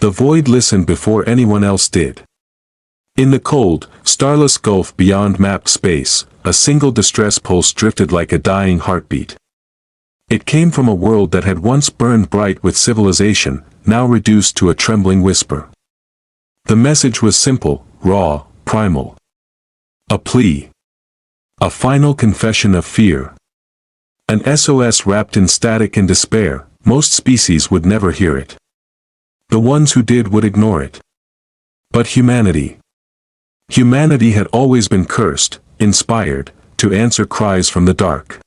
The void listened before anyone else did. In the cold, starless gulf beyond mapped space, a single distress pulse drifted like a dying heartbeat. It came from a world that had once burned bright with civilization, now reduced to a trembling whisper. The message was simple, raw, primal. A plea. A final confession of fear. An SOS wrapped in static and despair. Most species would never hear it. The ones who did would ignore it. But humanity. Humanity had always been cursed, inspired, to answer cries from the dark.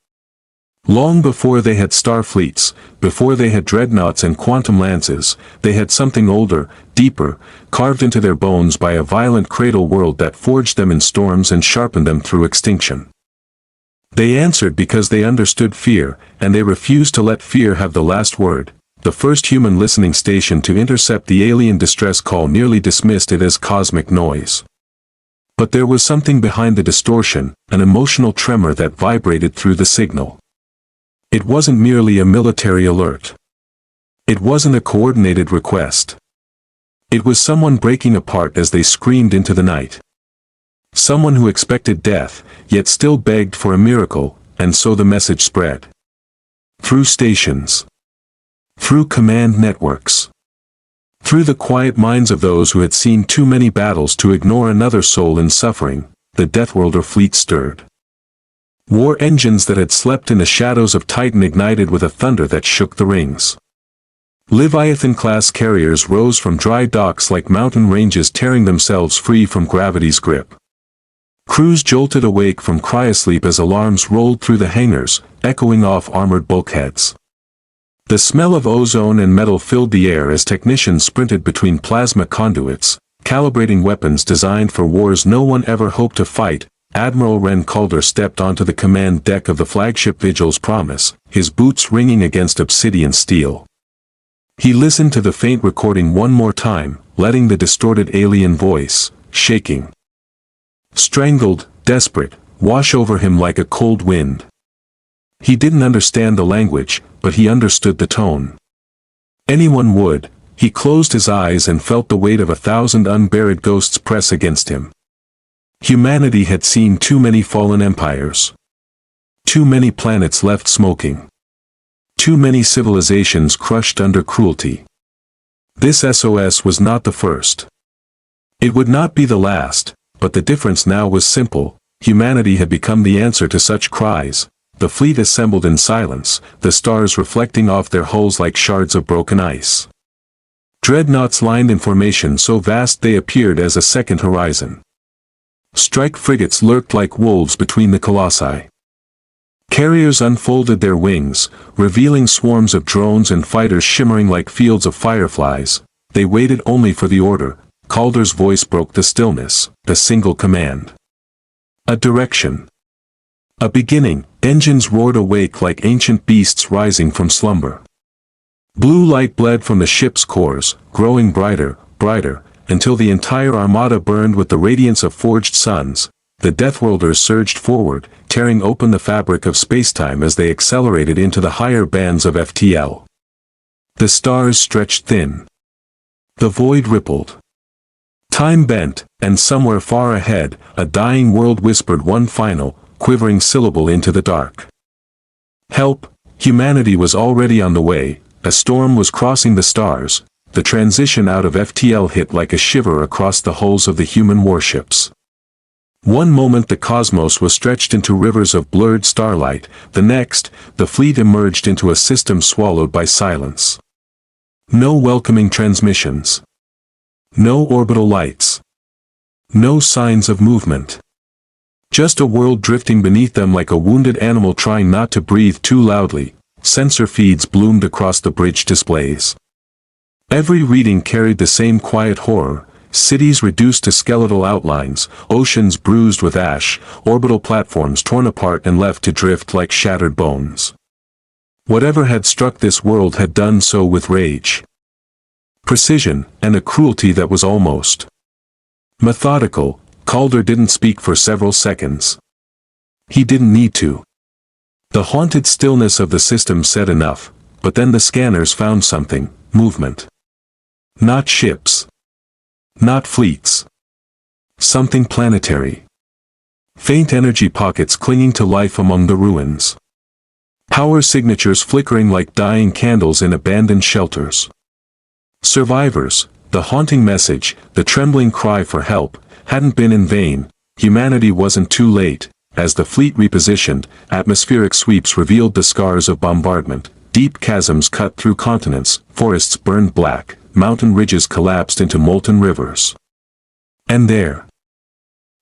Long before they had star fleets, before they had dreadnoughts and quantum lances, they had something older, deeper, carved into their bones by a violent cradle world that forged them in storms and sharpened them through extinction. They answered because they understood fear, and they refused to let fear have the last word. The first human listening station to intercept the alien distress call nearly dismissed it as cosmic noise. But there was something behind the distortion, an emotional tremor that vibrated through the signal. It wasn't merely a military alert. It wasn't a coordinated request. It was someone breaking apart as they screamed into the night. Someone who expected death, yet still begged for a miracle, and so the message spread. Through stations. Through command networks. Through the quiet minds of those who had seen too many battles to ignore another soul in suffering, the Deathworlder fleet stirred. War engines that had slept in the shadows of Titan ignited with a thunder that shook the rings. Leviathan-class carriers rose from dry docks like mountain ranges tearing themselves free from gravity's grip. Crews jolted awake from cryosleep as alarms rolled through the hangars, echoing off armored bulkheads. The smell of ozone and metal filled the air as technicians sprinted between plasma conduits, calibrating weapons designed for wars no one ever hoped to fight. Admiral Ren Calder stepped onto the command deck of the flagship Vigil's Promise, his boots ringing against obsidian steel. He listened to the faint recording one more time, letting the distorted alien voice, shaking, strangled, desperate, wash over him like a cold wind. He didn't understand the language, but he understood the tone. Anyone would. He closed his eyes and felt the weight of 1,000 unburied ghosts press against him. Humanity had seen too many fallen empires. Too many planets left smoking. Too many civilizations crushed under cruelty. This SOS was not the first. It would not be the last, but the difference now was simple. Humanity had become the answer to such cries. The fleet assembled in silence, the stars reflecting off their hulls like shards of broken ice. Dreadnoughts lined in formation so vast they appeared as a second horizon. Strike frigates lurked like wolves between the colossi. Carriers unfolded their wings, revealing swarms of drones and fighters shimmering like fields of fireflies. They waited only for the order. Calder's voice broke the stillness, a single command. A direction. A beginning. Engines roared awake like ancient beasts rising from slumber. Blue light bled from the ship's cores, growing brighter, brighter, until the entire armada burned with the radiance of forged suns. The Deathworlders surged forward, tearing open the fabric of spacetime as they accelerated into the higher bands of FTL. The stars stretched thin. The void rippled. Time bent, and somewhere far ahead, a dying world whispered one final, quivering syllable into the dark. Help! Humanity was already on the way. A storm was crossing the stars. The transition out of FTL hit like a shiver across the hulls of the human warships. One moment the cosmos was stretched into rivers of blurred starlight, the next, the fleet emerged into a system swallowed by silence. No welcoming transmissions. No orbital lights. No signs of movement. Just a world drifting beneath them like a wounded animal trying not to breathe too loudly. Sensor feeds bloomed across the bridge displays. Every reading carried the same quiet horror. Cities reduced to skeletal outlines, oceans bruised with ash, orbital platforms torn apart and left to drift like shattered bones. Whatever had struck this world had done so with rage, precision, and a cruelty that was almost methodical. Calder didn't speak for several seconds. He didn't need to. The haunted stillness of the system said enough, but then the scanners found something, movement. Not ships. Not fleets. Something planetary. Faint energy pockets clinging to life among the ruins. Power signatures flickering like dying candles in abandoned shelters. Survivors, the haunting message, the trembling cry for help, hadn't been in vain. Humanity wasn't too late. As the fleet repositioned, atmospheric sweeps revealed the scars of bombardment. Deep chasms cut through continents, forests burned black, mountain ridges collapsed into molten rivers. And there,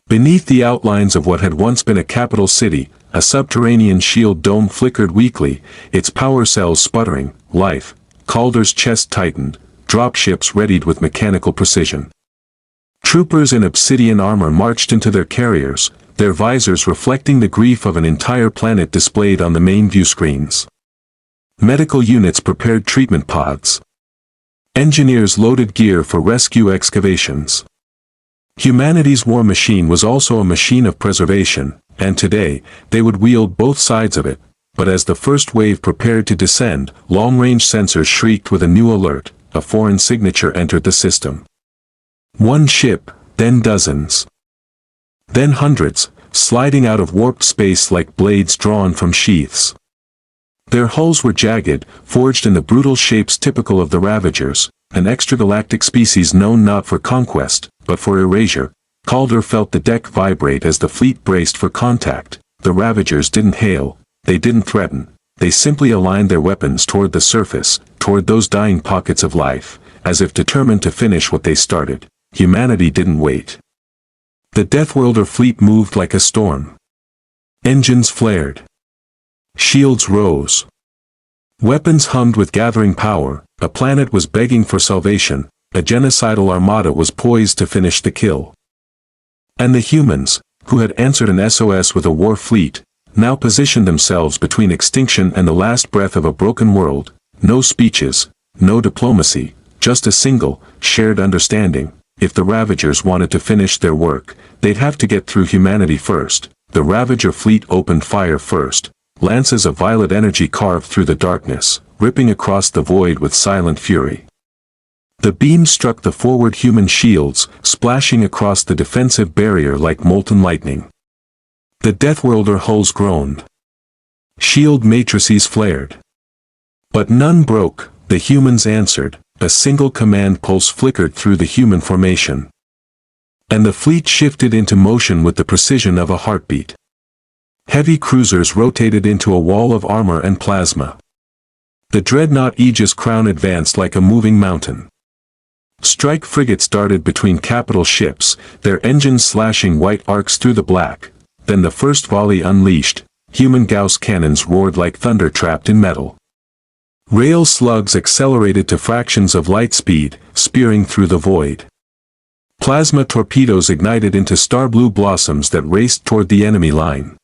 beneath the outlines of what had once been a capital city, a subterranean shield dome flickered weakly, its power cells sputtering. Life. Calder's chest tightened, dropships readied with mechanical precision. Troopers in obsidian armor marched into their carriers, their visors reflecting the grief of an entire planet displayed on the main view screens. Medical units prepared treatment pods. Engineers loaded gear for rescue excavations. Humanity's war machine was also a machine of preservation, and today, they would wield both sides of it. But as the first wave prepared to descend, long-range sensors shrieked with a new alert. A foreign signature entered the system. One ship, then dozens. Then hundreds, sliding out of warped space like blades drawn from sheaths. Their hulls were jagged, forged in the brutal shapes typical of the Ravagers, an extragalactic species known not for conquest, but for erasure. Calder felt the deck vibrate as the fleet braced for contact. The Ravagers didn't hail, they didn't threaten, they simply aligned their weapons toward the surface, toward those dying pockets of life, as if determined to finish what they started. Humanity didn't wait. The Deathworlder fleet moved like a storm. Engines flared. Shields rose. Weapons hummed with gathering power. A planet was begging for salvation. A genocidal armada was poised to finish the kill. And the humans, who had answered an SOS with a war fleet, now positioned themselves between extinction and the last breath of a broken world. No speeches, no diplomacy, just a single, shared understanding. If the Ravagers wanted to finish their work, they'd have to get through humanity first. The Ravager fleet opened fire first. Lances of violet energy carved through the darkness, ripping across the void with silent fury. The beam struck the forward human shields, splashing across the defensive barrier like molten lightning. The Deathworlder hulls groaned. Shield matrices flared. But none broke. The humans answered. A single command pulse flickered through the human formation. And the fleet shifted into motion with the precision of a heartbeat. Heavy cruisers rotated into a wall of armor and plasma. The Dreadnought Aegis crown advanced like a moving mountain. Strike frigates darted between capital ships, their engines slashing white arcs through the black. Then the first volley unleashed, human Gauss cannons roared like thunder trapped in metal. Rail slugs accelerated to fractions of light speed, spearing through the void. Plasma torpedoes ignited into star-blue blossoms that raced toward the enemy line.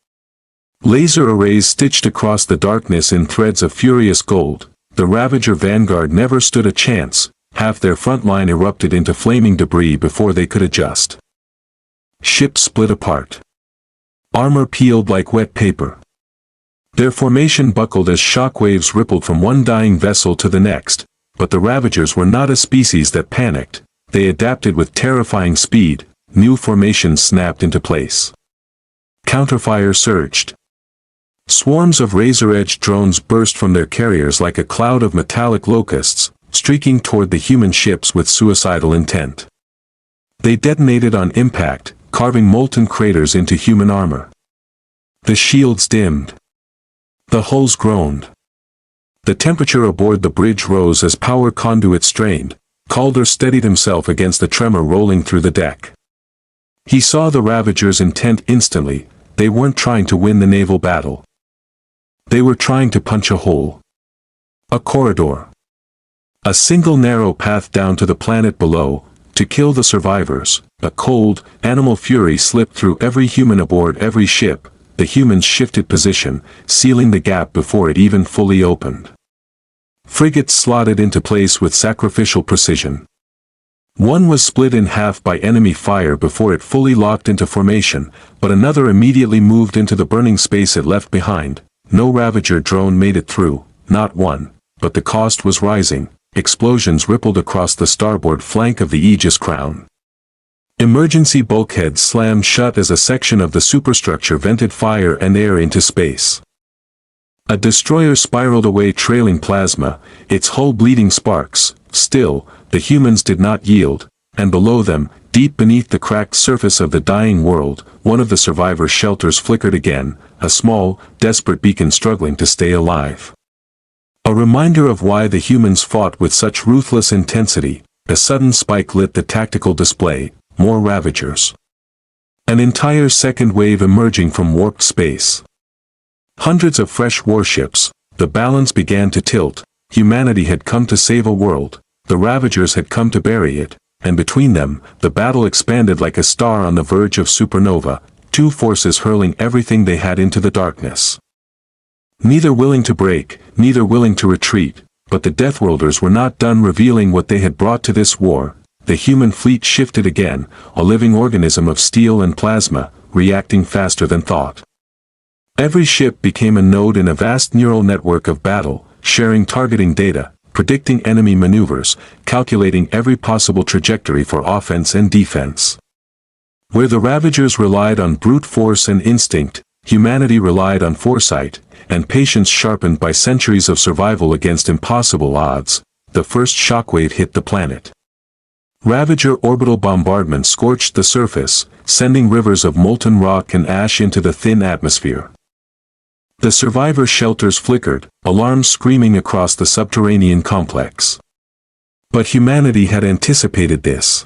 Laser arrays stitched across the darkness in threads of furious gold. The Ravager vanguard never stood a chance. Half their front line erupted into flaming debris before they could adjust. Ships split apart. Armor peeled like wet paper. Their formation buckled as shockwaves rippled from one dying vessel to the next. But the Ravagers were not a species that panicked. They adapted with terrifying speed. New formations snapped into place. Counterfire surged. Swarms of razor-edged drones burst from their carriers like a cloud of metallic locusts, streaking toward the human ships with suicidal intent. They detonated on impact, carving molten craters into human armor. The shields dimmed. The hulls groaned. The temperature aboard the bridge rose as power conduits strained. Calder steadied himself against the tremor rolling through the deck. He saw the Ravagers' intent instantly. They weren't trying to win the naval battle. They were trying to punch a hole. A corridor. A single narrow path down to the planet below, to kill the survivors. A cold, animal fury slipped through every human aboard every ship. The humans shifted position, sealing the gap before it even fully opened. Frigates slotted into place with sacrificial precision. One was split in half by enemy fire before it fully locked into formation, but another immediately moved into the burning space it left behind. No Ravager drone made it through, not one, but the cost was rising. explosions rippled across the starboard flank of the Aegis crown. Emergency bulkheads slammed shut as a section of the superstructure vented fire and air into space. A destroyer spiraled away trailing plasma, its hull bleeding sparks. Still, the humans did not yield, and below them, deep beneath the cracked surface of the dying world, one of the survivors' shelters flickered again, a small, desperate beacon struggling to stay alive. A reminder of why the humans fought with such ruthless intensity. A sudden spike lit the tactical display, more Ravagers. An entire second wave emerging from warped space. Hundreds of fresh warships. The balance began to tilt. Humanity had come to save a world, the Ravagers had come to bury it, and between them, the battle expanded like a star on the verge of supernova, two forces hurling everything they had into the darkness. Neither willing to break, neither willing to retreat, but the Deathworlders were not done revealing what they had brought to this war. The human fleet shifted again, a living organism of steel and plasma, reacting faster than thought. Every ship became a node in a vast neural network of battle, sharing targeting data, predicting enemy maneuvers, calculating every possible trajectory for offense and defense. Where the Ravagers relied on brute force and instinct, humanity relied on foresight, and patience sharpened by centuries of survival against impossible odds. The first shockwave hit the planet. Ravager orbital bombardment scorched the surface, sending rivers of molten rock and ash into the thin atmosphere. The survivor shelters flickered, alarms screaming across the subterranean complex. But humanity had anticipated this.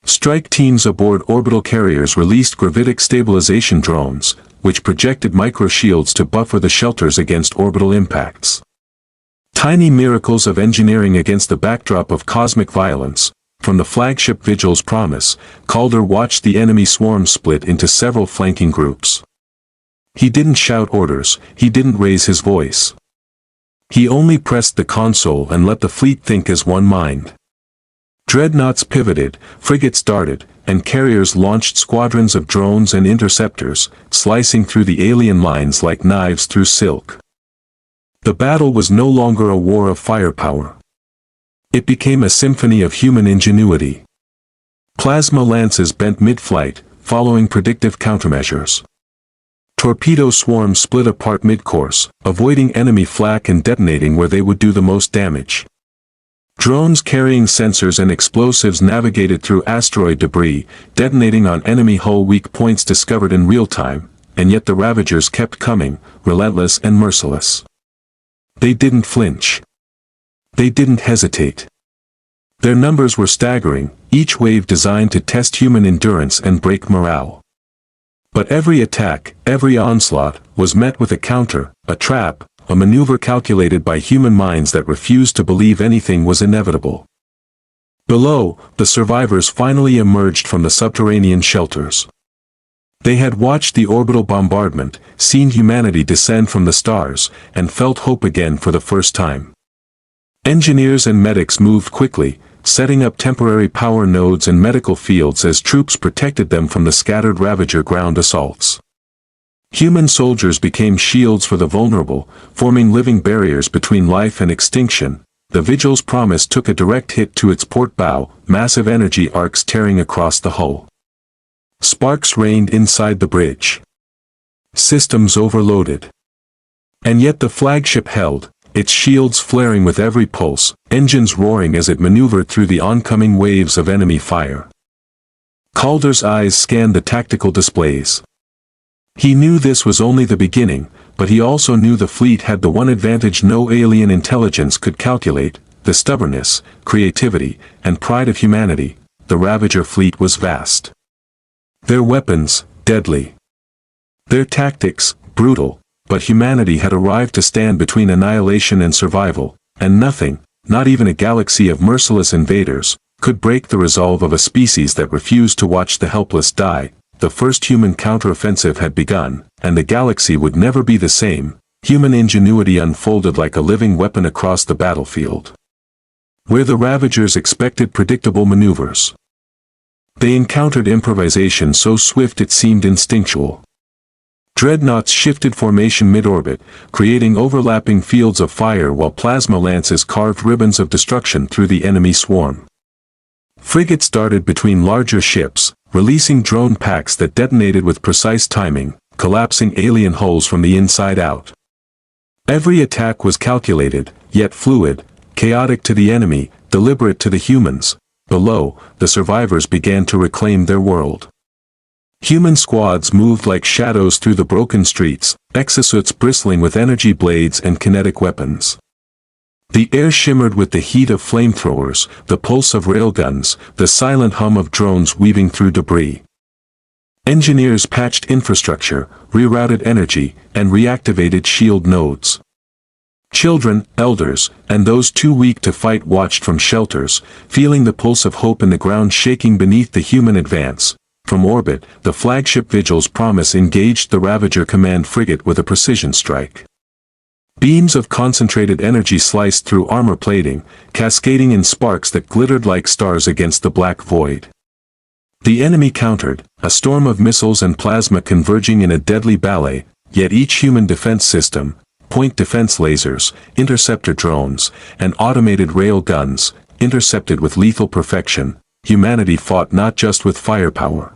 Strike teams aboard orbital carriers released gravitic stabilization drones, which projected microshields to buffer the shelters against orbital impacts. Tiny miracles of engineering against the backdrop of cosmic violence. From the flagship Vigil's promise, Calder watched the enemy swarm split into several flanking groups. He didn't shout orders, he didn't raise his voice. He only pressed the console and let the fleet think as one mind. Dreadnoughts pivoted, frigates darted, and carriers launched squadrons of drones and interceptors, slicing through the alien lines like knives through silk. The battle was no longer a war of firepower. It became a symphony of human ingenuity. Plasma lances bent mid-flight, following predictive countermeasures. Torpedo swarms split apart mid-course, avoiding enemy flak and detonating where they would do the most damage. Drones carrying sensors and explosives navigated through asteroid debris, detonating on enemy hull weak points discovered in real time, and yet the Ravagers kept coming, relentless and merciless. They didn't flinch. They didn't hesitate. Their numbers were staggering, each wave designed to test human endurance and break morale. But every attack, every onslaught, was met with a counter, a trap, a maneuver calculated by human minds that refused to believe anything was inevitable. Below, the survivors finally emerged from the subterranean shelters. They had watched the orbital bombardment, seen humanity descend from the stars, and felt hope again for the first time. Engineers and medics moved quickly, setting up temporary power nodes and medical fields as troops protected them from the scattered Ravager ground assaults. Human soldiers became shields for the vulnerable, forming living barriers between life and extinction. The Vigil's promise took a direct hit to its port bow, massive energy arcs tearing across the hull. Sparks rained inside the bridge. Systems overloaded. And yet the flagship held, its shields flaring with every pulse, engines roaring as it maneuvered through the oncoming waves of enemy fire. Calder's eyes scanned the tactical displays. He knew this was only the beginning, but he also knew the fleet had the one advantage no alien intelligence could calculate: the stubbornness, creativity, and pride of humanity. The Ravager fleet was vast. Their weapons, deadly. Their tactics, brutal. But humanity had arrived to stand between annihilation and survival, and nothing, not even a galaxy of merciless invaders, could break the resolve of a species that refused to watch the helpless die. The first human counteroffensive had begun, and the galaxy would never be the same. Human ingenuity unfolded like a living weapon across the battlefield. Where the Ravagers expected predictable maneuvers, they encountered improvisation so swift it seemed instinctual. Dreadnoughts shifted formation mid-orbit, creating overlapping fields of fire while plasma lances carved ribbons of destruction through the enemy swarm. Frigates darted between larger ships, releasing drone packs that detonated with precise timing, collapsing alien hulls from the inside out. Every attack was calculated, yet fluid, chaotic to the enemy, deliberate to the humans. Below, the survivors began to reclaim their world. Human squads moved like shadows through the broken streets, exosuits bristling with energy blades and kinetic weapons. The air shimmered with the heat of flamethrowers, the pulse of railguns, the silent hum of drones weaving through debris. Engineers patched infrastructure, rerouted energy, and reactivated shield nodes. Children, elders, and those too weak to fight watched from shelters, feeling the pulse of hope in the ground shaking beneath the human advance. From orbit, the flagship Vigil's Promise engaged the Ravager command frigate with a precision strike. Beams of concentrated energy sliced through armor plating, cascading in sparks that glittered like stars against the black void. The enemy countered, a storm of missiles and plasma converging in a deadly ballet, yet each human defense system, point defense lasers, interceptor drones, and automated rail guns, intercepted with lethal perfection. Humanity fought not just with firepower,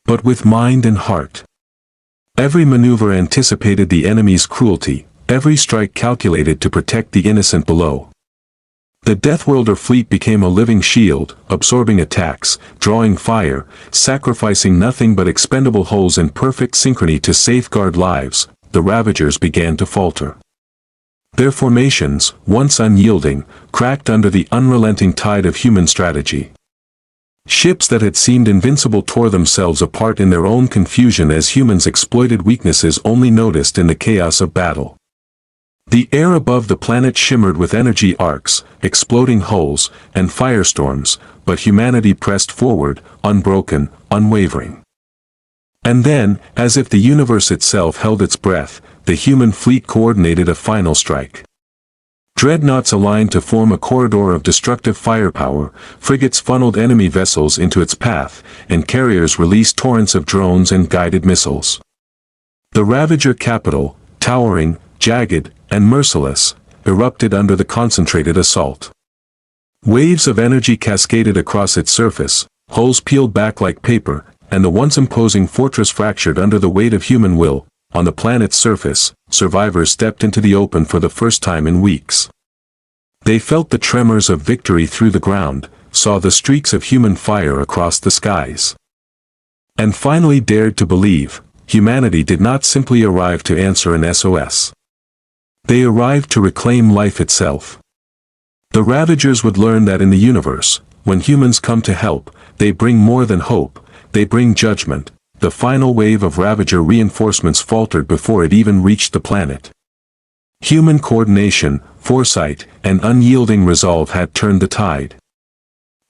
but with mind and heart. Every maneuver anticipated the enemy's cruelty, every strike calculated to protect the innocent below. The Deathworlder fleet became a living shield, absorbing attacks, drawing fire, sacrificing nothing but expendable hulls in perfect synchrony to safeguard lives. The Ravagers began to falter. Their formations, once unyielding, cracked under the unrelenting tide of human strategy. Ships that had seemed invincible tore themselves apart in their own confusion as humans exploited weaknesses only noticed in the chaos of battle. The air above the planet shimmered with energy arcs, exploding hulls, and firestorms, but humanity pressed forward, unbroken, unwavering. And then, as if the universe itself held its breath, the human fleet coordinated a final strike. Dreadnoughts aligned to form a corridor of destructive firepower, frigates funneled enemy vessels into its path, and carriers released torrents of drones and guided missiles. The Ravager capital, towering, jagged, and merciless, erupted under the concentrated assault. Waves of energy cascaded across its surface, hulls peeled back like paper, and the once imposing fortress fractured under the weight of human will. On the planet's surface, survivors stepped into the open for the first time in weeks. They felt the tremors of victory through the ground, saw the streaks of human fire across the skies. And finally dared to believe, humanity did not simply arrive to answer an SOS. They arrived to reclaim life itself. The Ravagers would learn that in the universe, when humans come to help, they bring more than hope, they bring judgment. The final wave of Ravager reinforcements faltered before it even reached the planet. Human coordination, foresight, and unyielding resolve had turned the tide.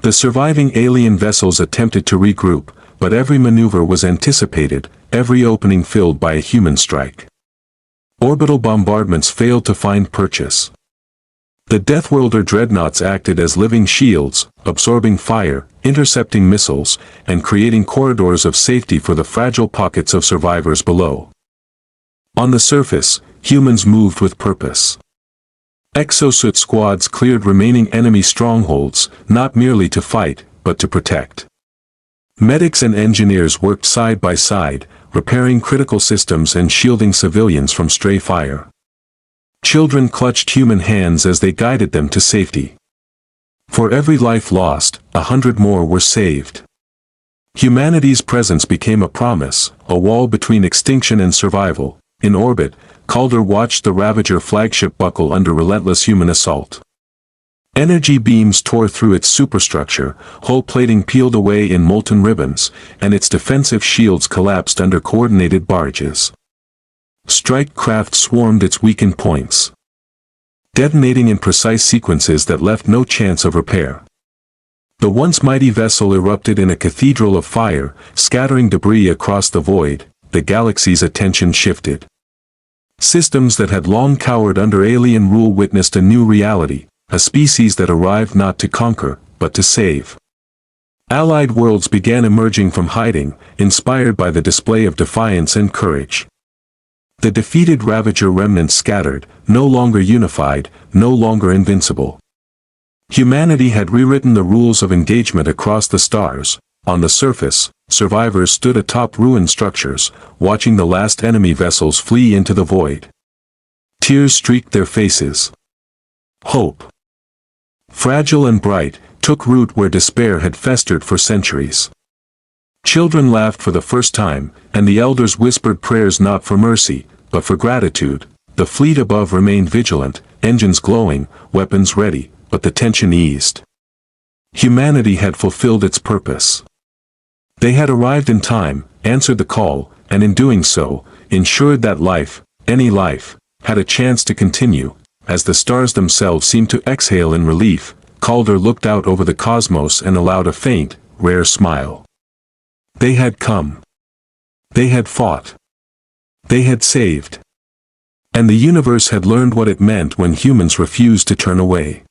The surviving alien vessels attempted to regroup, but every maneuver was anticipated, every opening filled by a human strike. Orbital bombardments failed to find purchase. The Deathworlder dreadnoughts acted as living shields, absorbing fire, intercepting missiles, and creating corridors of safety for the fragile pockets of survivors below. On the surface, humans moved with purpose. Exosuit squads cleared remaining enemy strongholds, not merely to fight, but to protect. Medics and engineers worked side by side, repairing critical systems and shielding civilians from stray fire. Children clutched human hands as they guided them to safety. For every life lost, 100 more were saved. Humanity's presence became a promise, a wall between extinction and survival. In orbit, Calder watched the Ravager flagship buckle under relentless human assault. Energy beams tore through its superstructure, hull plating peeled away in molten ribbons, and its defensive shields collapsed under coordinated barrages. Strike craft swarmed its weakened points, detonating in precise sequences that left no chance of repair. The once mighty vessel erupted in a cathedral of fire, scattering debris across the void. The galaxy's attention shifted. Systems that had long cowered under alien rule witnessed a new reality, a species that arrived not to conquer, but to save. Allied worlds began emerging from hiding, inspired by the display of defiance and courage. The defeated Ravager remnants scattered, no longer unified, no longer invincible. Humanity had rewritten the rules of engagement across the stars. On the surface, survivors stood atop ruined structures, watching the last enemy vessels flee into the void. Tears streaked their faces. Hope, fragile and bright, took root where despair had festered for centuries. Children laughed for the first time, and the elders whispered prayers not for mercy, but for gratitude. The fleet above remained vigilant, engines glowing, weapons ready, but the tension eased. Humanity had fulfilled its purpose. They had arrived in time, answered the call, and in doing so, ensured that life, any life, had a chance to continue. As the stars themselves seemed to exhale in relief, Calder looked out over the cosmos and allowed a faint, rare smile. They had come. They had fought. They had saved. And the universe had learned what it meant when humans refused to turn away.